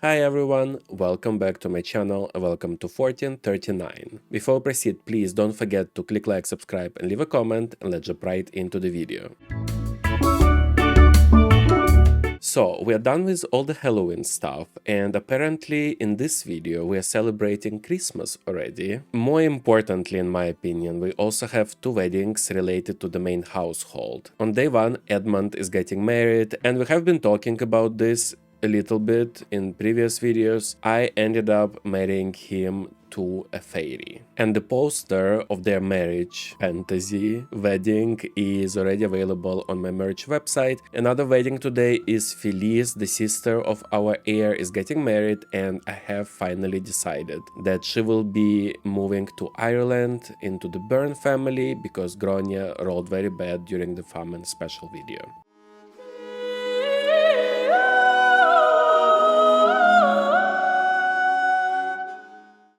Hi everyone, welcome back to my channel, welcome to 1439. Before we proceed, please don't forget to click like, subscribe and leave a comment, and let's jump right into the video. So, we are done with all the Halloween stuff, and apparently in this video we are celebrating Christmas already. More importantly, in my opinion, we also have two weddings related to the main household. On day one, Edmund is getting married, and we have been talking about this a little bit in previous videos. I ended up marrying him to a fairy. And the poster of their marriage fantasy wedding is already available on my merch website. Another wedding today is Felice, the sister of our heir, is getting married, and I have finally decided that she will be moving to Ireland into the Byrne family because Grania rolled very bad during the famine special video.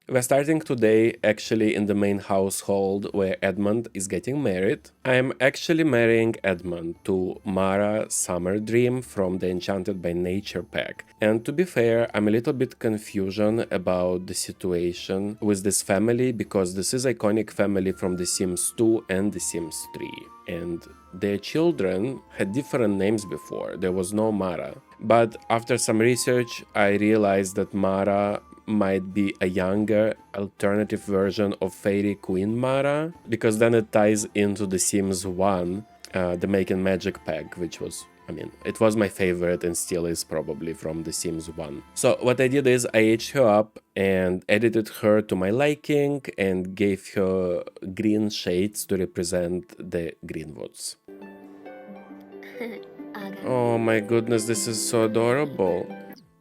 We're starting today actually in the main household where Edmund is getting married. I am actually marrying Edmund to Mara Summerdream from the Enchanted by Nature pack. And to be fair, I'm a little bit confusion about the situation with this family because this is iconic family from The Sims 2 and The Sims 3. And their children had different names before. There was no Mara. But after some research, I realized that Mara might be a younger alternative version of Fairy Queen Mara, because then it ties into The Sims 1, the Making Magic pack, which was, it was my favorite and still is probably from The Sims 1. So what I did is I aged her up and edited her to my liking and gave her green shades to represent the Greenwoods. Oh my goodness, this is so adorable.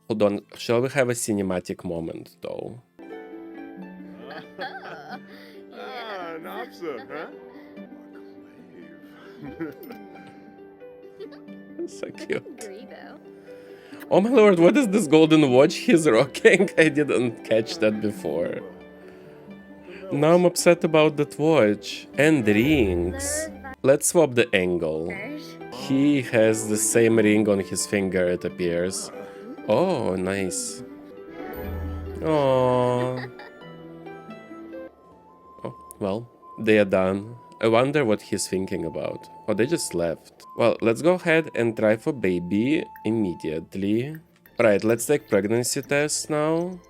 Hold on, shall we have a cinematic moment, though? So cute. Oh my lord, what is this golden watch he's rocking? I didn't catch that before. Now I'm upset about that watch. And rings. Let's swap the angle. He has the same ring on his finger, it appears. Oh, nice. Oh. Oh, well, they are done. I wonder what he's thinking about. Oh, they just left. Well, let's go ahead and try for baby immediately. Right, let's take pregnancy test now.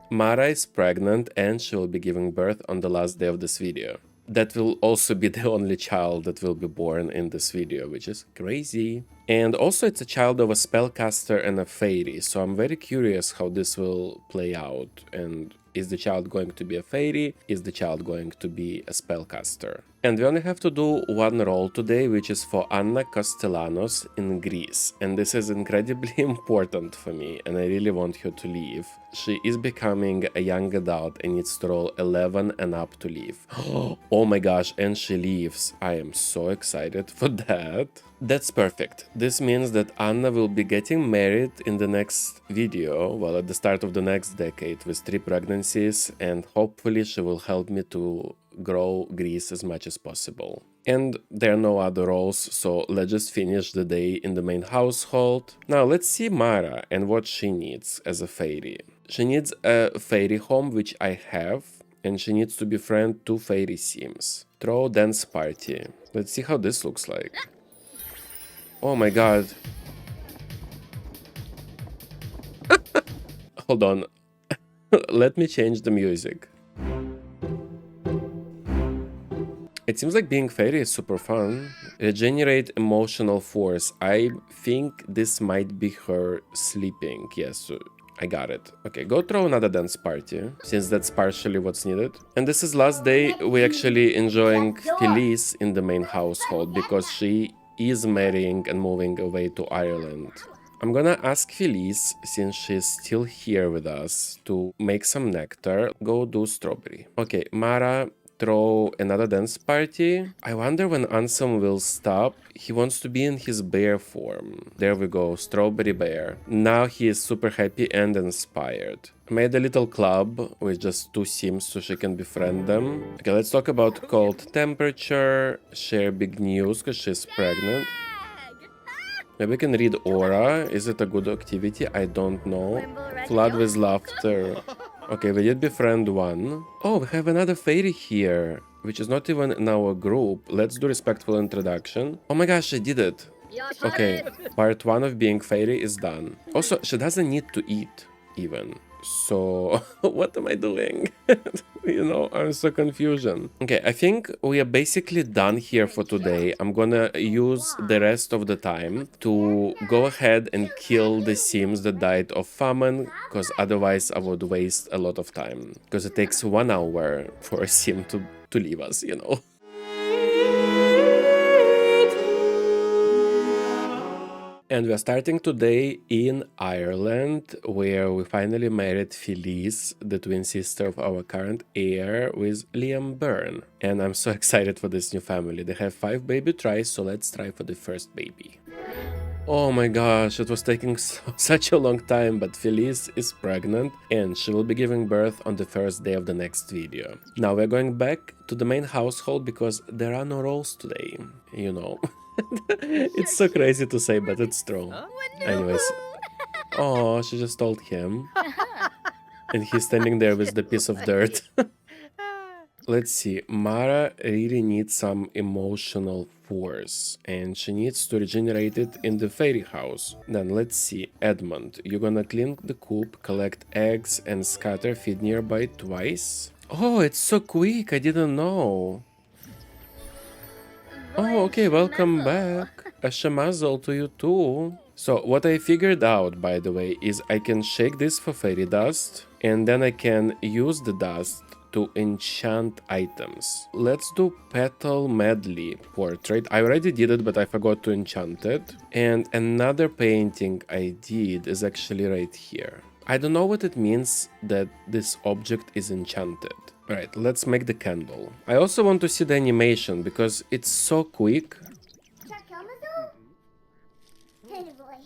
Mara is pregnant and she will be giving birth on the last day of this video. That will also be the only child that will be born in this video, which is crazy. And also it's a child of a spellcaster and a fairy, so I'm very curious how this will play out. And is the child going to be a fairy? Is the child going to be a spellcaster? And we only have to do one role today, which is for Anna Castellanos in Greece. And this is incredibly important for me, and I really want her to leave. She is becoming a young adult and needs to roll 11 and up to leave. Oh my gosh, and she leaves. I am so excited for that. That's perfect. This means that Anna will be getting married in the next video, well, at the start of the next decade, with 3 pregnancies, and hopefully she will help me to grow Greece as much as possible. And there are no other roles, so let's just finish the day in the main household. Now let's see Mara and what she needs as a fairy. She needs a fairy home, which I have, and she needs to befriend 2 fairy sims. Throw dance party. Let's see how this looks like. Oh my god. Hold on. Let me change the music. It seems like being fairy is super fun. Regenerate emotional force. I think this might be her sleeping. Yes, I got it. Okay, go throw another dance party, since that's partially what's needed. And this is last day we actually enjoying Felice in the main household, because she is marrying and moving away to Ireland. I'm gonna ask Felice, since she's still here with us, to make some nectar. Go do strawberry. Okay, Mara, throw another dance party. I wonder when Ansem will stop. He wants to be in his bear form. There we go, strawberry bear. Now he is super happy and inspired. I made a little club with just 2 sims so she can befriend them. Okay, let's talk about cold temperature. Share big news because she's pregnant. Maybe we can read aura. Is it a good activity? I don't know. Flood with laughter. Okay, we did befriend one. Oh, we have another fairy here, which is not even in our group. Let's do respectful introduction. Oh my gosh, I did it. Okay, part one of being fairy is done. Also, she doesn't need to eat, even. So, what am I doing? You know, I'm so confusion. Okay, I think we are basically done here for today. I'm gonna use the rest of the time to go ahead and kill the sims that died of famine, because otherwise I would waste a lot of time. Because it takes 1 hour for a sim to leave us, you know. And we're starting today in Ireland, where we finally married Felice, the twin sister of our current heir, with Liam Byrne. And I'm so excited for this new family. They have 5 baby tries, so let's try for the first baby. Oh my gosh, it was taking such a long time, but Felice is pregnant and she will be giving birth on the first day of the next video. Now we're going back to the main household because there are no roles today, you know. It's so crazy to say, but it's true. Anyways. Oh, she just told him. And he's standing there with the piece of dirt. Let's see. Mara really needs some emotional force. And she needs to regenerate it in the fairy house. Then let's see. Edmund, you're gonna clean the coop, collect eggs, and scatter feed nearby twice? Oh, it's so quick. I didn't know. Oh, okay, welcome back. A shemazel to you too. So what I figured out, by the way, is I can shake this for fairy dust, and then I can use the dust to enchant items. Let's do Petal Medley portrait. I already did it, but I forgot to enchant it. And another painting I did is actually right here. I don't know what it means that this object is enchanted. Alright, let's make the candle. I also want to see the animation because it's so quick.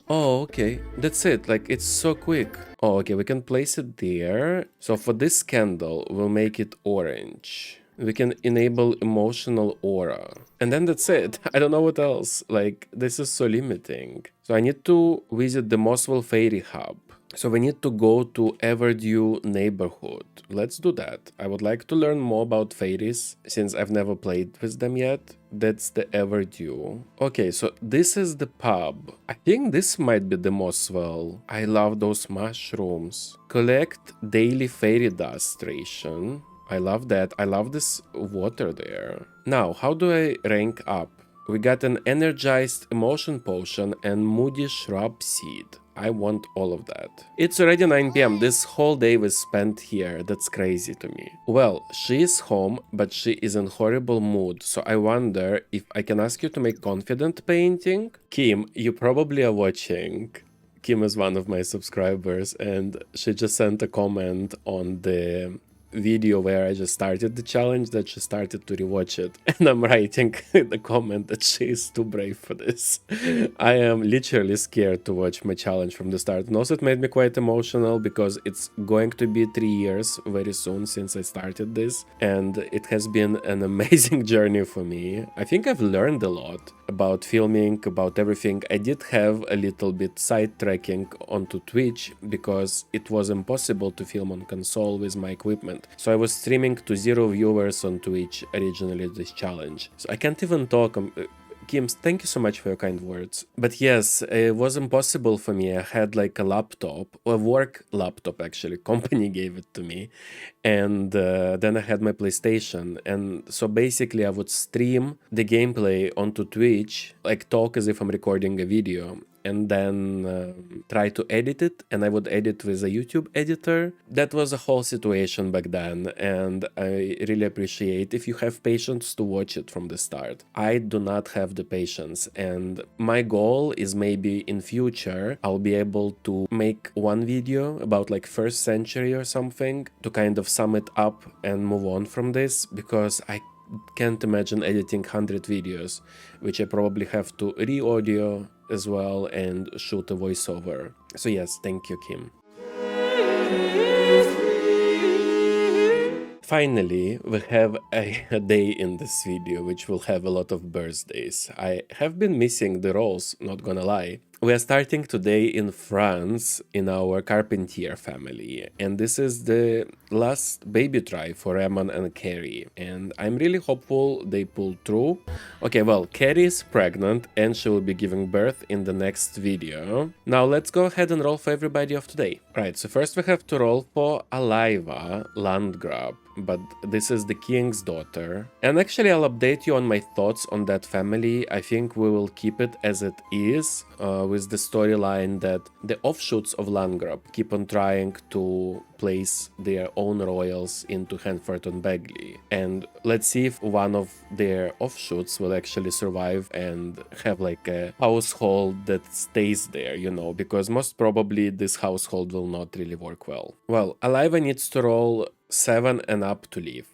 Oh, okay. That's it. Like, it's so quick. Oh, okay. We can place it there. So for this candle, we'll make it orange. We can enable emotional aura. And then that's it. I don't know what else. Like, this is so limiting. So I need to visit the Mossville Fairy Hub. So we need to go to Everdew neighborhood. Let's do that. I would like to learn more about fairies, since I've never played with them yet. That's the Everdew. Okay, so this is the pub. I think this might be the Mossville. I love those mushrooms. Collect daily fairy dust ration. I love that. I love this water there. Now, how do I rank up? We got an energized emotion potion and moody shrub seed. I want all of that. It's already 9 p.m. This whole day was spent here. That's crazy to me. Well, she is home, but she is in horrible mood. So I wonder if I can ask you to make confident painting. Kim, you probably are watching. Kim is one of my subscribers and she just sent a comment on the video where I just started the challenge that she started to rewatch it, and I'm writing in the comment that she is too brave for this. I am literally scared to watch my challenge from the start, and also it made me quite emotional because it's going to be 3 years very soon since I started this, and it has been an amazing journey for me. I think I've learned a lot about filming, about everything. I did have a little bit sidetracking onto Twitch because it was impossible to film on console with my equipment. So I was streaming to 0 viewers on Twitch originally this challenge. So I can't even talk. Kim, thank you so much for your kind words. But yes, it was impossible for me. I had like a laptop, a work laptop actually, company gave it to me. And then I had my PlayStation. And so basically I would stream the gameplay onto Twitch, like talk as if I'm recording a video, and then try to edit it, and I would edit with a YouTube editor. That was a whole situation back then, and I really appreciate if you have patience to watch it from the start. I do not have the patience, and my goal is maybe in future I'll be able to make one video about like 1st century or something to kind of sum it up and move on from this, because I can't imagine editing 100 videos, which I probably have to re-audio as well and shoot a voiceover. So yes, thank you, Kim. Finally, we have a day in this video which will have a lot of birthdays. I have been missing the roles, not gonna lie. We are starting today in France in our Carpentier family, and this is the last baby try for Eamon and Carrie, and I'm really hopeful they pull through. Okay, well, Carrie is pregnant and she will be giving birth in the next video. Now let's go ahead and roll for everybody of today. Right, so first we have to roll for Aliva Landgrab, but this is the king's daughter. And actually I'll update you on my thoughts on that family. I think we will keep it as it is, with the storyline that the offshoots of Landgrab keep on trying to place their own royals into Hanford and Begley. And let's see if one of their offshoots will actually survive and have like a household that stays there, you know, because most probably this household will not really work well. Well, Aliva needs to roll 7 and up to leave.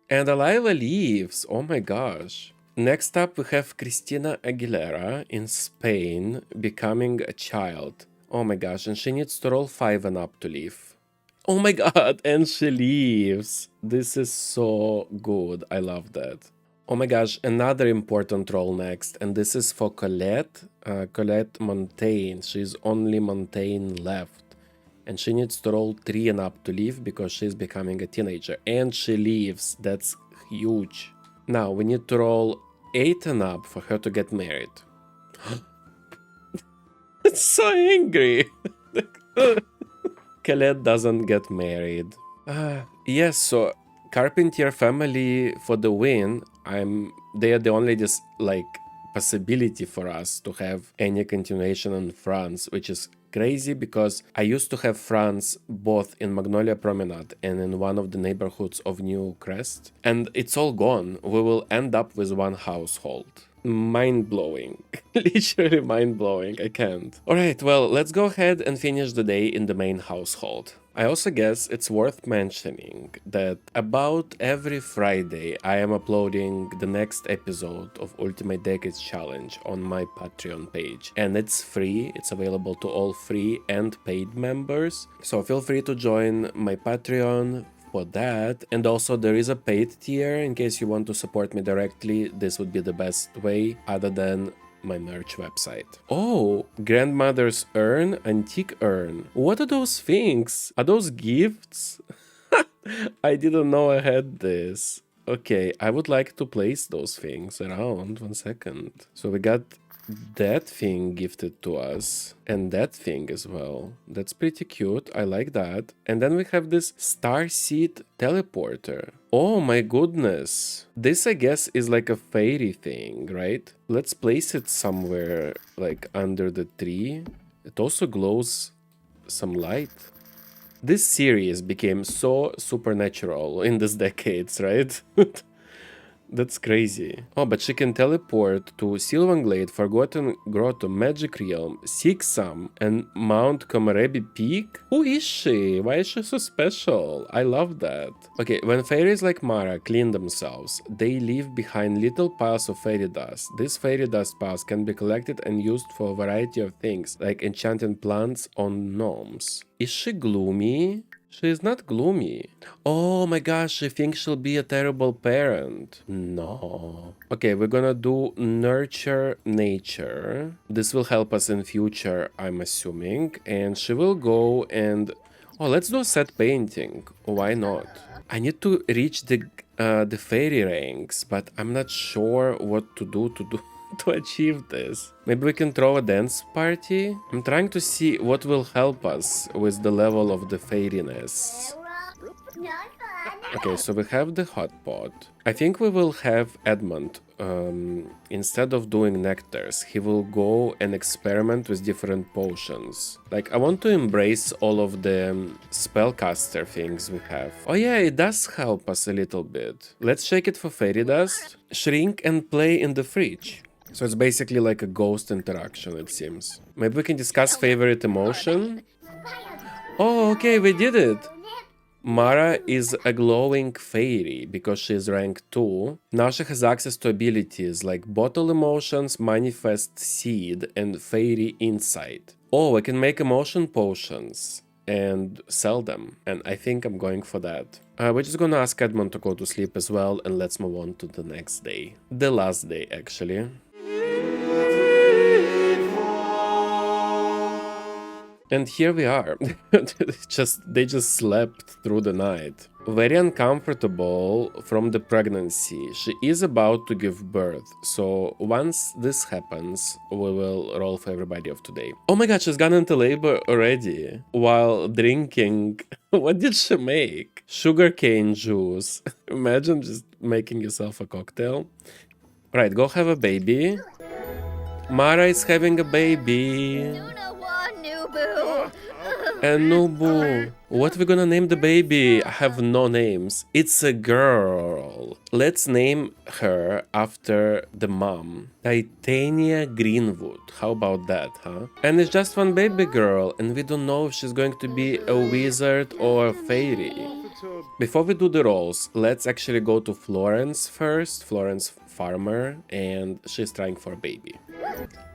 And Aliva leaves, oh my gosh. Next up we have Cristina Aguilera in Spain becoming a child. Oh my gosh, and she needs to roll 5 and up to leave. Oh my god, and she leaves. This is so good, I love that. Oh my gosh, another important roll next, and this is for Colette. Colette Montaigne, she's only Montaigne left. And she needs to roll 3 and up to leave because she's becoming a teenager. And she leaves, that's huge. Now we need to roll 8 and up for her to get married. It's so angry. Colette doesn't get married. Yes, so Carpentier family for the win. They are the only just like possibility for us to have any continuation in France, which is crazy because I used to have France both in Magnolia Promenade and in one of the neighborhoods of New Crest, and it's all gone. We will end up with one household. Mind-blowing. Literally mind-blowing. I can't. Alright, well, let's go ahead and finish the day in the main household. I also guess it's worth mentioning that about every Friday I am uploading the next episode of Ultimate Decades Challenge on my Patreon page. And it's free, it's available to all free and paid members. So feel free to join my Patreon for that. And also there is a paid tier in case you want to support me directly. This would be the best way other than my merch website. Oh, grandmother's urn, antique urn. What are those things? Are those gifts? I didn't know I had this. Okay, I would like to place those things around. 1 second. So we got that thing gifted to us and that thing as well. That's pretty cute. I like that. And then we have this starseed teleporter. Oh my goodness. This I guess is like a fairy thing, right? Let's place it somewhere like under the tree. It also glows some light. This series became so supernatural in these decades, right? That's crazy. Oh, but she can teleport to Sylvanglade, Forgotten Grotto, Magic Realm, Sixam, and Mount Komarebi Peak? Who is she? Why is she so special? I love that. Okay, when fairies like Mara clean themselves, they leave behind little piles of fairy dust. These fairy dust piles can be collected and used for a variety of things, like enchanting plants on gnomes. Is she gloomy? She is not gloomy. Oh my gosh, she thinks she'll be a terrible parent. No. Okay, we're gonna do nurture nature. This will help us in future, I'm assuming. And she will go and... Oh, let's do set painting. Why not? I need to reach the fairy ranks, but I'm not sure what to do to achieve this. Maybe we can throw a dance party? I'm trying to see what will help us with the level of the fairiness. Okay, so we have the hot pot. I think we will have Edmund, instead of doing nectars, he will go and experiment with different potions. Like, I want to embrace all of the spellcaster things we have. Oh yeah, it does help us a little bit. Let's shake it for fairy dust. Shrink and play in the fridge. So it's basically like a ghost interaction, it seems. Maybe we can discuss favorite emotion? Oh, okay, we did it! Mara is a glowing fairy because she's rank 2. Now she has access to abilities like Bottle Emotions, Manifest Seed, and Fairy Insight. Oh, I can make emotion potions. and sell them. And I think I'm going for that. We're just gonna ask Edmond to go to sleep as well, and let's move on to the next day. The last day, actually. And here we are. They just slept through the night. Very uncomfortable from the pregnancy. She is about to give birth. So once this happens, we will roll for everybody of today. Oh my god, she's gone into labor already while drinking. What did she make? Sugarcane juice. Imagine just making yourself a cocktail. Right, go have a baby. Mara is having a baby. And Nubu. What we gonna name the baby? I have no names. It's a girl. Let's name her after the mom. Titania Greenwood. How about that, huh? And it's just one baby girl, and we don't know if she's going to be a wizard or a fairy. Before we do the rolls, let's actually go to Florence first. Florence Farmer, and she's trying for a baby.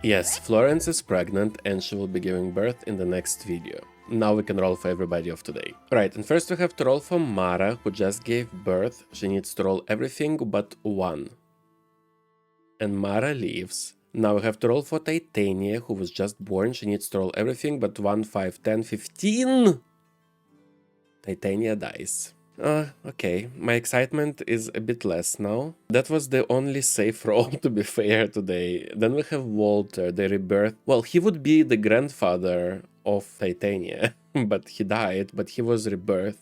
Yes, Florence is pregnant and she will be giving birth in the next video. Now we can roll for everybody of today. Right, and first we have to roll for Mara, who just gave birth. She needs to roll everything but 1. And Mara leaves. Now we have to roll for Titania, who was just born. She needs to roll everything but 1, 5, 10, 15. Titania dies. Okay, my excitement is a bit less now. That was the only safe roll, to be fair, today. Then we have Walter, the rebirth. Well, he would be the grandfather of Titania, but he died, but he was rebirthed.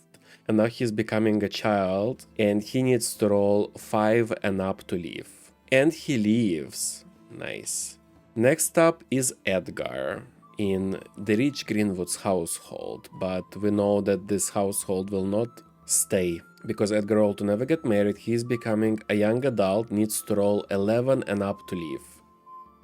And now he's becoming a child, and he needs to roll 5 and up to leave. And he leaves. Nice. Next up is Edgar in the rich Greenwood's household, but we know that this household will not stay, because Edgar rolled to never get married. He's becoming a young adult, needs to roll 11 and up to leave.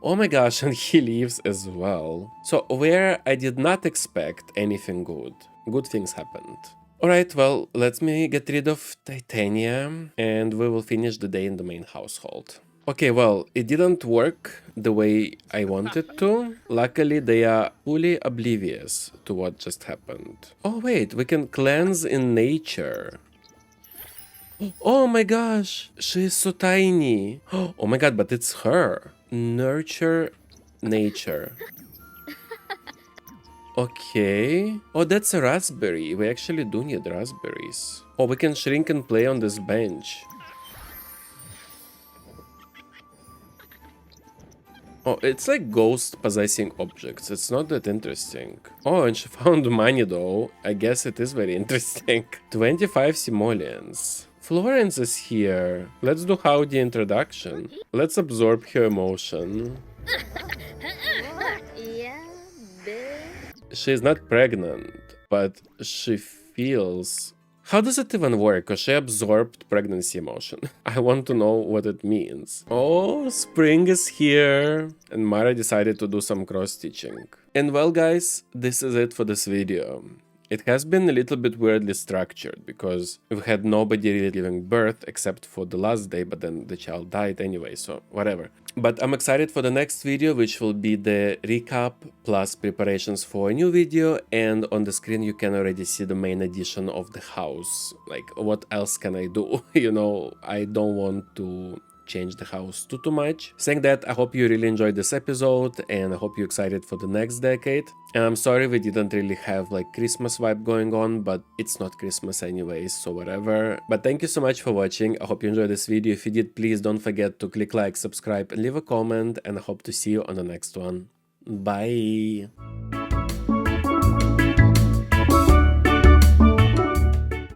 Oh my gosh, and he leaves as well. So where I did not expect anything good things happened. Alright, well, let me get rid of Titania, and we will finish the day in the main household. Okay, well, it didn't work the way I wanted to. Luckily, they are fully oblivious to what just happened. Oh wait, we can cleanse in nature. Oh my gosh, she's so tiny. Oh my god, but it's her. Nurture nature. Okay. Oh, that's a raspberry. We actually do need raspberries. Oh, we can shrink and play on this bench. Oh, it's like ghost possessing objects. It's not that interesting. Oh, and she found money though. I guess it is very interesting. 25 simoleons. Florence is here. Let's do howdy introduction. Let's absorb her emotion. She's not pregnant, but she feels... How does it even work? Because she absorbed pregnancy emotion. I want to know what it means. Oh, spring is here. And Mara decided to do some cross-stitching. And well, guys, this is it for this video. It has been a little bit weirdly structured, because we've had nobody really giving birth except for the last day, but then the child died anyway, so whatever. But I'm excited for the next video, which will be the recap plus preparations for a new video, and on the screen you can already see the main addition of the house. Like, what else can I do? You know, I don't want to change the house too much. Saying that, I hope you really enjoyed this episode, and I hope you're excited for the next decade. And I'm sorry we didn't really have like Christmas vibe going on, but it's not Christmas anyways, so whatever. But thank you so much for watching. I hope you enjoyed this video. If you did, please don't forget to click like, subscribe, and leave a comment, and I hope to see you on the next one. Bye!